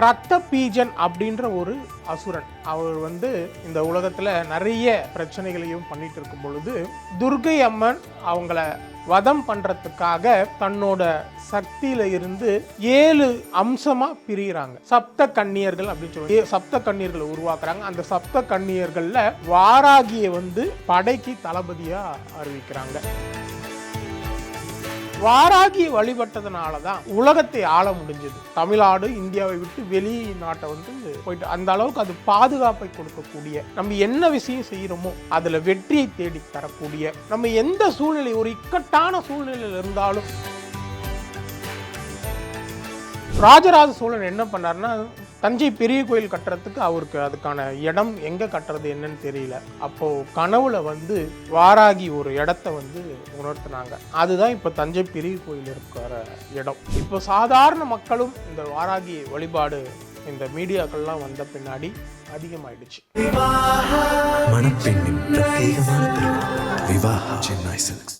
ரத்த பீஜன் அப்படின்ற ஒரு அசுரன். அவர் வந்து இந்த உலகத்துல நிறைய பிரச்சனைகளையும் பண்ணிட்டு இருக்கும் பொழுது துர்கை அம்மன் அவங்கள வதம் பண்றதுக்காக தன்னோட சக்தியில இருந்து 7 அம்சமா பிரிகிறாங்க. சப்த கன்னியர்கள் அப்படின்னு சொல்லி சப்த கன்னியர்களை உருவாக்குறாங்க. அந்த சப்த கன்னியர்கள்ல வாராகியை வந்து படைக்கு தளபதியா அறிவிக்கிறாங்க. வாராகியை வழிபட்டதுனால தான் உலகத்தை ஆள முடிஞ்சது. தமிழ்நாடு இந்தியாவை விட்டு வெளிநாட்டை வந்து போயிட்டு அந்த அளவுக்கு அது பாதுகாப்பை கொடுக்கக்கூடிய, நம்ம என்ன விஷயம் செய்யறோமோ அதுல வெற்றியை தேடி தரக்கூடிய, நம்ம எந்த சூழ்நிலை ஒரு இக்கட்டான சூழ்நிலையில் இருந்தாலும் ராஜராஜ சோழன் என்ன பண்ணாருன்னா தஞ்சை பெரிய கோயில் கட்டுறதுக்கு அவருக்கு அதுக்கான இடம் எங்க கட்டுறது என்னன்னு தெரியல. அப்போ கனவுல வந்து வாராகி ஒரு இடத்த வந்து உணர்த்தினாங்க. அதுதான் இப்ப தஞ்சை பெரிய கோயில் இருக்கிற இடம். இப்போ சாதாரண மக்களும் இந்த வாராகி வழிபாடு இந்த மீடியாக்கள்லாம் வந்த பின்னாடி அதிகமாயிடுச்சு. மணப்பெண்ணின் பிரத்யேகமான திருமணம் விவாஹா சென்னை சில்க்ஸ்.